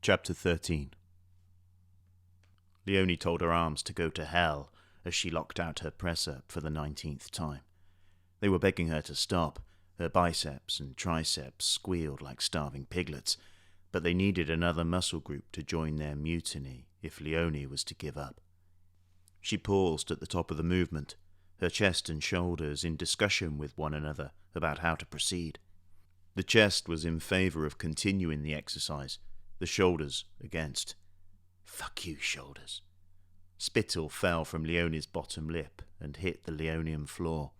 Chapter 13. Leonie told her arms to go to hell as she locked out her press-up for the 19th time. They were begging her to stop. Her biceps and triceps squealed like starving piglets, but they needed another muscle group to join their mutiny if Leonie was to give up. She paused at the top of the movement, her chest and shoulders in discussion with one another about how to proceed. The chest was in favour of continuing the exercise, the shoulders against. Fuck you, shoulders. Spittle fell from Leonie's bottom lip and hit the Leonian floor.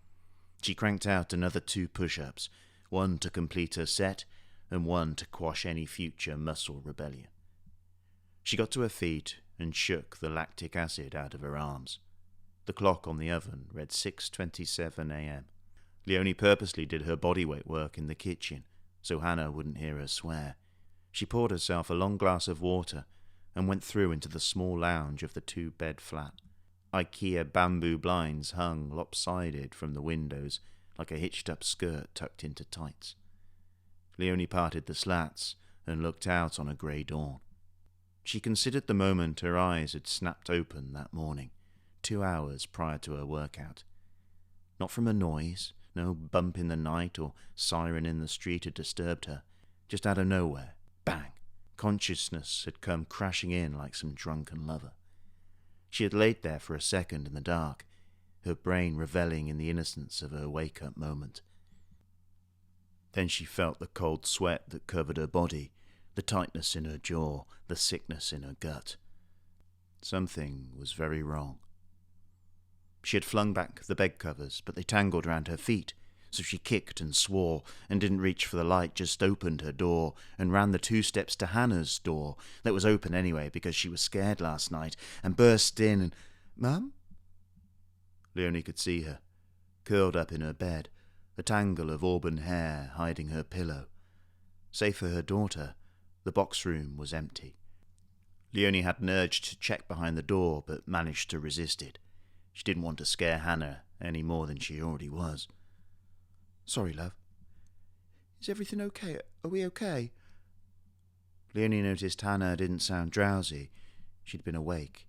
She cranked out another 2 push-ups, one to complete her set and one to quash any future muscle rebellion. She got to her feet and shook the lactic acid out of her arms. The clock on the oven read 6:27 a.m. Leonie purposely did her bodyweight work in the kitchen so Hannah wouldn't hear her swear. She poured herself a long glass of water and went through into the small lounge of the 2-bed flat. IKEA bamboo blinds hung lopsided from the windows like a hitched-up skirt tucked into tights. Leonie parted the slats and looked out on a grey dawn. She considered the moment her eyes had snapped open that morning, 2 hours prior to her workout. Not from a noise, no bump in the night or siren in the street had disturbed her. Just out of nowhere, bang, consciousness had come crashing in like some drunken lover. She had laid there for a second in the dark, her brain revelling in the innocence of her wake-up moment. Then she felt the cold sweat that covered her body, the tightness in her jaw, the sickness in her gut. Something was very wrong. She had flung back the bed covers, but they tangled round her feet, so she kicked and swore and didn't reach for the light, just opened her door and ran the 2 steps to Hannah's door, that was open anyway because she was scared last night, and burst in and, "Mum?" Leonie could see her, curled up in her bed, a tangle of auburn hair hiding her pillow. Save for her daughter, the box room was empty. Leonie had an urge to check behind the door, but managed to resist it. She didn't want to scare Hannah any more than she already was. "Sorry, love. Is everything okay? Are we okay?" Leonie noticed Hannah didn't sound drowsy. She'd been awake.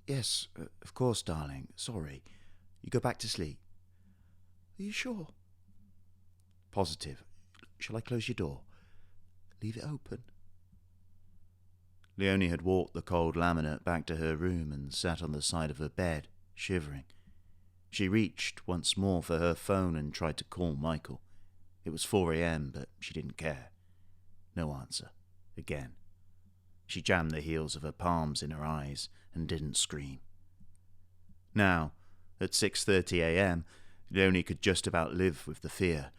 "Yes, of course, darling. Sorry. You go back to sleep." "Are you sure?" "Positive. Shall I close your door?" "Leave it open." Leonie had walked the cold laminate back to her room and sat on the side of her bed, shivering. She reached once more for her phone and tried to call Michael. It was 4 a.m, but she didn't care. No answer. Again. She jammed the heels of her palms in her eyes and didn't scream. Now, at 6:30 a.m, Leonie could just about live with the fear.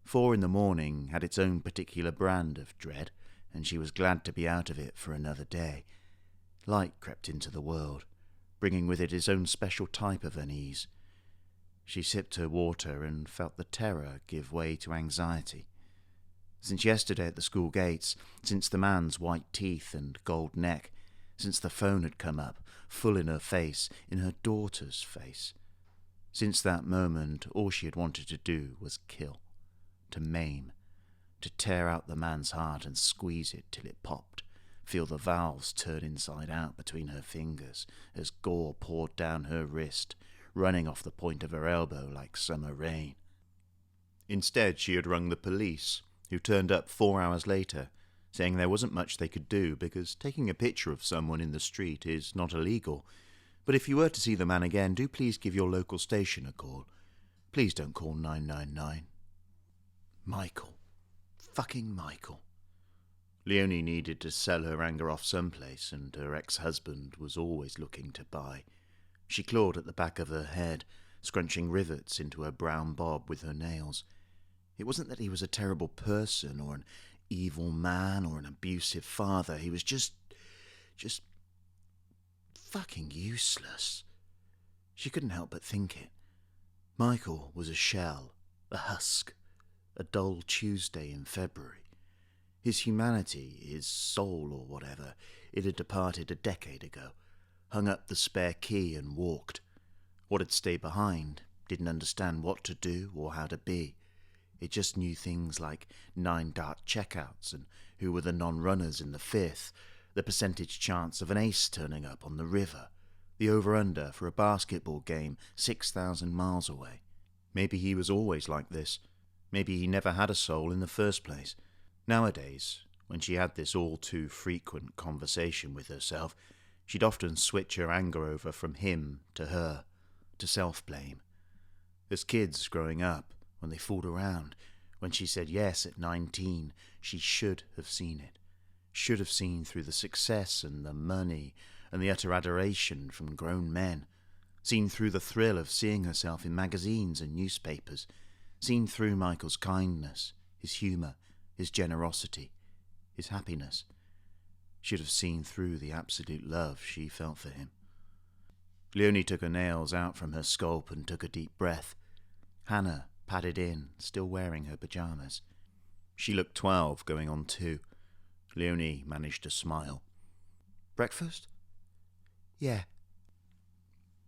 4 in the morning had its own particular brand of dread, and she was glad to be out of it for another day. Light crept into the world, bringing with it its own special type of unease. She sipped her water and felt the terror give way to anxiety. Since yesterday at the school gates, since the man's white teeth and gold neck, since the phone had come up, full in her face, in her daughter's face. Since that moment, all she had wanted to do was kill, to maim, to tear out the man's heart and squeeze it till it popped, feel the valves turn inside out between her fingers as gore poured down her wrist, running off the point of her elbow like summer rain. Instead, she had rung the police, who turned up 4 hours later, saying there wasn't much they could do because taking a picture of someone in the street is not illegal. But if you were to see the man again, do please give your local station a call. Please don't call 999. Michael. Fucking Michael. Leonie needed to sell her anger off someplace, and her ex-husband was always looking to buy. She clawed at the back of her head, scrunching rivets into her brown bob with her nails. It wasn't that he was a terrible person, or an evil man, or an abusive father. He was just fucking useless. She couldn't help but think it. Michael was a shell, a husk, a dull Tuesday in February. His humanity, his soul or whatever, it had departed a decade ago, hung up the spare key and walked. What had stayed behind didn't understand what to do or how to be. It just knew things like 9-dart checkouts and who were the non-runners in the fifth, the percentage chance of an ace turning up on the river, the over-under for a basketball game 6,000 miles away. Maybe he was always like this. Maybe he never had a soul in the first place. Nowadays, when she had this all too frequent conversation with herself, she'd often switch her anger over from him to her, to self-blame. As kids growing up, when they fooled around, when she said yes at 19, she should have seen it. Should have seen through the success and the money and the utter adoration from grown men. Seen through the thrill of seeing herself in magazines and newspapers. Seen through Michael's kindness, his humour, his generosity, his happiness. Should have seen through the absolute love she felt for him. Leonie took her nails out from her scalp and took a deep breath. Hannah padded in, still wearing her pyjamas. She looked 12, going on 2. Leonie managed to smile. "Breakfast?" "Yeah."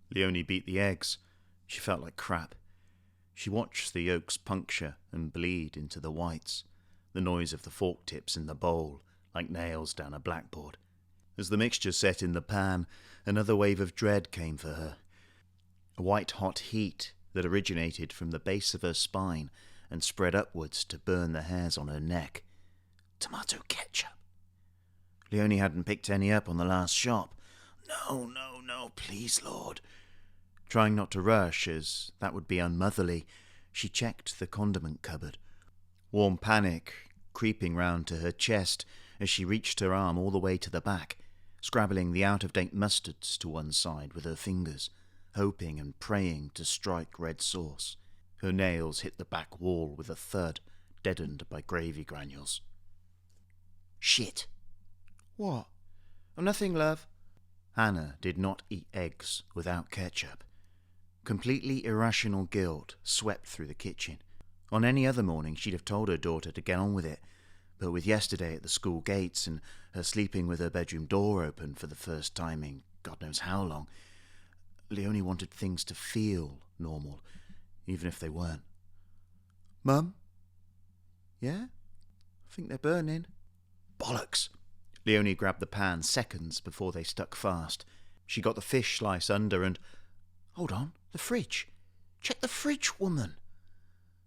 Leonie beat the eggs. She felt like crap. She watched the yolks puncture and bleed into the whites, the noise of the fork tips in the bowl, like nails down a blackboard. As the mixture set in the pan, another wave of dread came for her. A white-hot heat that originated from the base of her spine and spread upwards to burn the hairs on her neck. Tomato ketchup. Leonie hadn't picked any up on the last shop. No, please, Lord. Trying not to rush, as that would be unmotherly, she checked the condiment cupboard. Warm panic creeping round to her chest as she reached her arm all the way to the back, scrabbling the out-of-date mustards to one side with her fingers, hoping and praying to strike red sauce. Her nails hit the back wall with a thud, deadened by gravy granules. "Shit!" "What?" "Oh, nothing, love." Hannah did not eat eggs without ketchup. Completely irrational guilt swept through the kitchen. On any other morning she'd have told her daughter to get on with it, but with yesterday at the school gates and her sleeping with her bedroom door open for the first time in God knows how long, Leonie wanted things to feel normal, even if they weren't. "Mum?" "Yeah? I think they're burning." "Bollocks!" Leonie grabbed the pan seconds before they stuck fast. She got the fish slice under and... "Hold on, the fridge. Check the fridge, woman."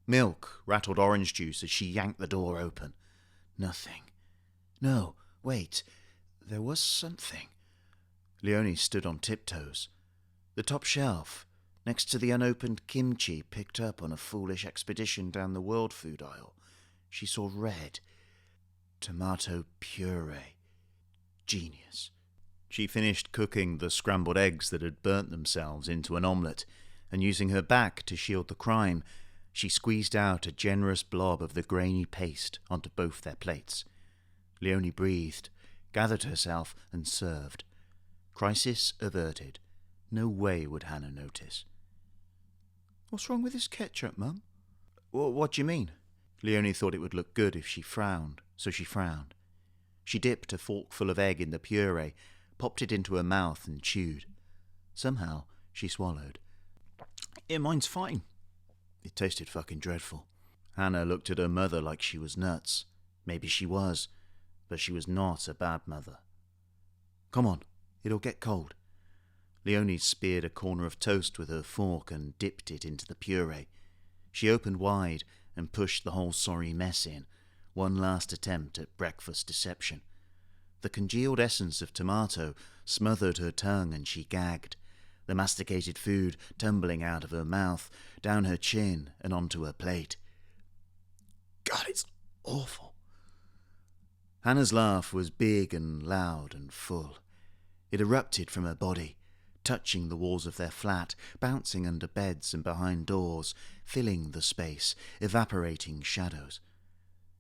Milk rattled orange juice as she yanked the door open. Nothing. No, wait. There was something. Leonie stood on tiptoes. The top shelf, next to the unopened kimchi picked up on a foolish expedition down the world food aisle. She saw red. Tomato puree. Genius. She finished cooking the scrambled eggs that had burnt themselves into an omelette, and using her back to shield the crime, she squeezed out a generous blob of the grainy paste onto both their plates. Leonie breathed, gathered herself, and served. Crisis averted. No way would Hannah notice. "What's wrong with this ketchup, Mum?" What do you mean?" Leonie thought it would look good if she frowned, so she frowned. She dipped a forkful of egg in the puree, popped it into her mouth and chewed. Somehow she swallowed. "Yeah, mine's fine." It tasted fucking dreadful. Hannah looked at her mother like she was nuts. Maybe she was, but she was not a bad mother. "Come on, it'll get cold." Leonie speared a corner of toast with her fork and dipped it into the puree. She opened wide and pushed the whole sorry mess in, one last attempt at breakfast deception. The congealed essence of tomato smothered her tongue and she gagged, the masticated food tumbling out of her mouth, down her chin and onto her plate. "God, it's awful." Hannah's laugh was big and loud and full. It erupted from her body, touching the walls of their flat, bouncing under beds and behind doors, filling the space, evaporating shadows.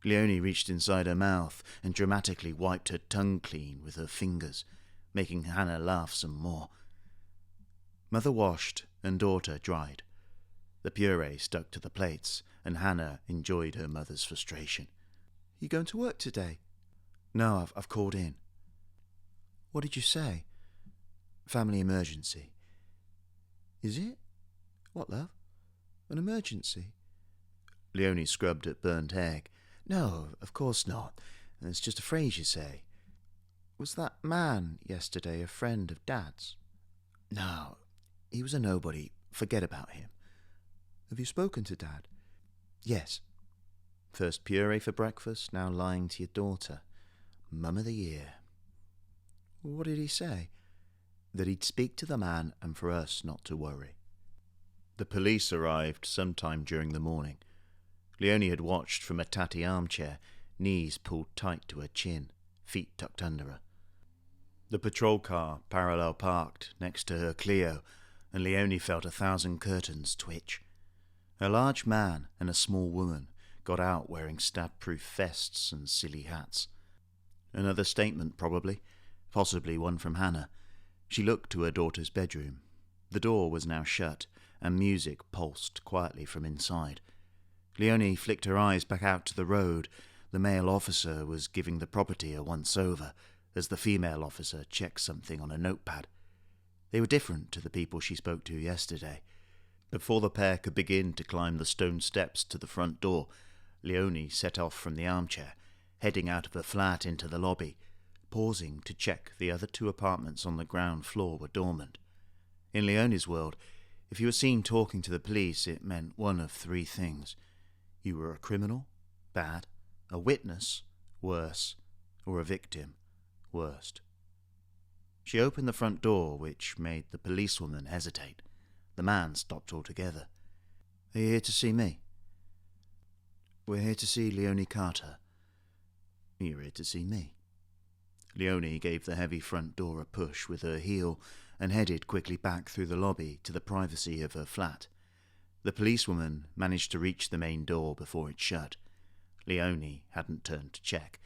Leonie reached inside her mouth and dramatically wiped her tongue clean with her fingers, making Hannah laugh some more. Mother washed and daughter dried. The puree stuck to the plates, and Hannah enjoyed her mother's frustration. "You going to work today?" "No, I've called in." "What did you say?" "Family emergency." "Is it? What, love? An emergency?" Leonie scrubbed at burnt egg. "No, of course not. It's just a phrase you say." "Was that man yesterday a friend of Dad's?" "No, he was a nobody. Forget about him." "Have you spoken to Dad?" "Yes." "First puree for breakfast, now lying to your daughter. Mum of the year." "What did he say?" "That he'd speak to the man and for us not to worry." The police arrived sometime during the morning. Leonie had watched from a tatty armchair, knees pulled tight to her chin, feet tucked under her. The patrol car parallel parked next to her Clio, and Leonie felt 1,000 curtains twitch. A large man and a small woman got out wearing stab-proof vests and silly hats. Another statement, probably, possibly one from Hannah. She looked to her daughter's bedroom. The door was now shut, and music pulsed quietly from inside. Leonie flicked her eyes back out to the road. The male officer was giving the property a once-over, as the female officer checked something on a notepad. They were different to the people she spoke to yesterday. Before the pair could begin to climb the stone steps to the front door, Leonie set off from the armchair, heading out of the flat into the lobby, pausing to check the other 2 apartments on the ground floor were dormant. In Leonie's world, if you were seen talking to the police, it meant one of 3 things. You were a criminal, bad, a witness, worse, or a victim, worst. She opened the front door, which made the policewoman hesitate. The man stopped altogether. "Are you here to see me?" "We're here to see Leonie Carter." "You're here to see me." Leonie gave the heavy front door a push with her heel and headed quickly back through the lobby to the privacy of her flat. The policewoman managed to reach the main door before it shut. Leonie hadn't turned to check.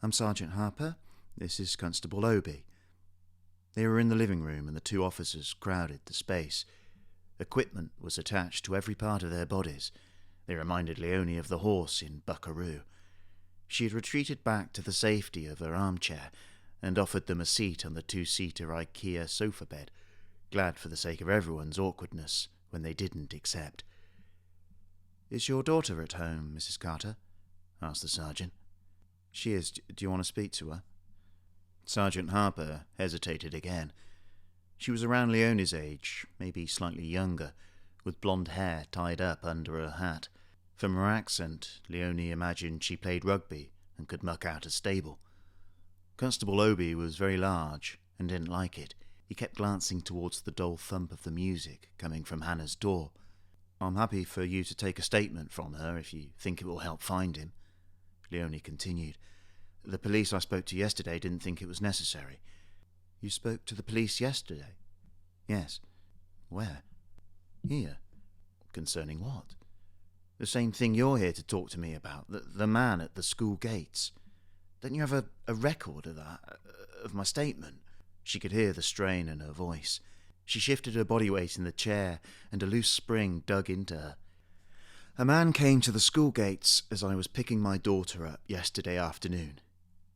"I'm Sergeant Harper. This is Constable Obi." They were in the living room, and the 2 officers crowded the space. Equipment was attached to every part of their bodies. They reminded Leonie of the horse in Buckaroo. She had retreated back to the safety of her armchair and offered them a seat on the 2-seater IKEA sofa bed, glad for the sake of everyone's awkwardness when they didn't accept. "Is your daughter at home, Mrs. Carter?" asked the sergeant. "She is. Do you want to speak to her?" Sergeant Harper hesitated again. She was around Leonie's age, maybe slightly younger, with blonde hair tied up under her hat. From her accent, Leonie imagined she played rugby and could muck out a stable. Constable Obi was very large and didn't like it. He kept glancing towards the dull thump of the music coming from Hannah's door. "I'm happy for you to take a statement from her if you think it will help find him," Leonie continued. "The police I spoke to yesterday didn't think it was necessary." "You spoke to the police yesterday?" "Yes." "Where?" "Here." "Concerning what?" "The same thing you're here to talk to me about, the man at the school gates. Don't you have a record of that, of my statement?" She could hear the strain in her voice. She shifted her body weight in the chair, and a loose spring dug into her. "A man came to the school gates as I was picking my daughter up yesterday afternoon.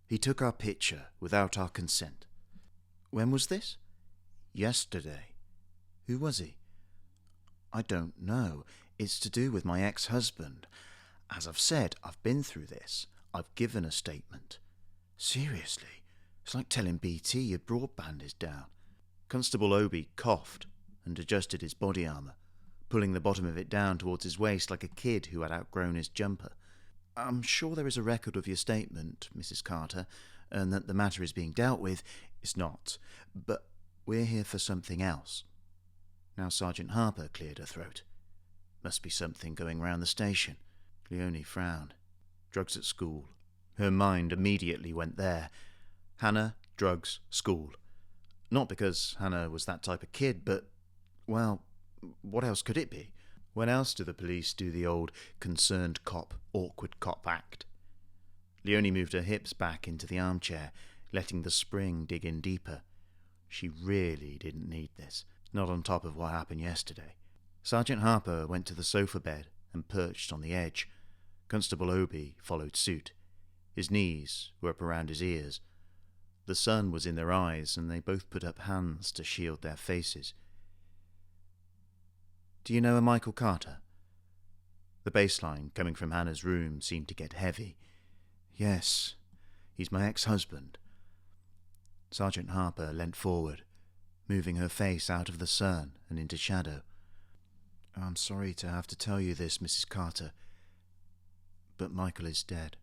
He took our picture without our consent." "When was this?" "Yesterday." "Who was he?" "I don't know. It's to do with my ex-husband. As I've said, I've been through this. I've given a statement." "Seriously? It's like telling BT your broadband is down." Constable Obi coughed and adjusted his body armour, pulling the bottom of it down towards his waist like a kid who had outgrown his jumper. "I'm sure there is a record of your statement, Mrs. Carter, and that the matter is being dealt with. It's not. But we're here for something else." Now Sergeant Harper cleared her throat. "Must be something going round the station." Leonie frowned. Drugs at school. Her mind immediately went there. Hannah, drugs, school. Not because Hannah was that type of kid, but, well, what else could it be? When else do the police do the old concerned cop, awkward cop act? Leonie moved her hips back into the armchair, letting the spring dig in deeper. She really didn't need this, not on top of what happened yesterday. Sergeant Harper went to the sofa bed and perched on the edge. Constable Obi followed suit. His knees were up around his ears. The sun was in their eyes, and they both put up hands to shield their faces. "Do you know a Michael Carter?" The bass line coming from Hannah's room seemed to get heavy. "Yes, he's my ex-husband." Sergeant Harper leant forward, moving her face out of the sun and into shadow. "I'm sorry to have to tell you this, Mrs. Carter, but Michael is dead."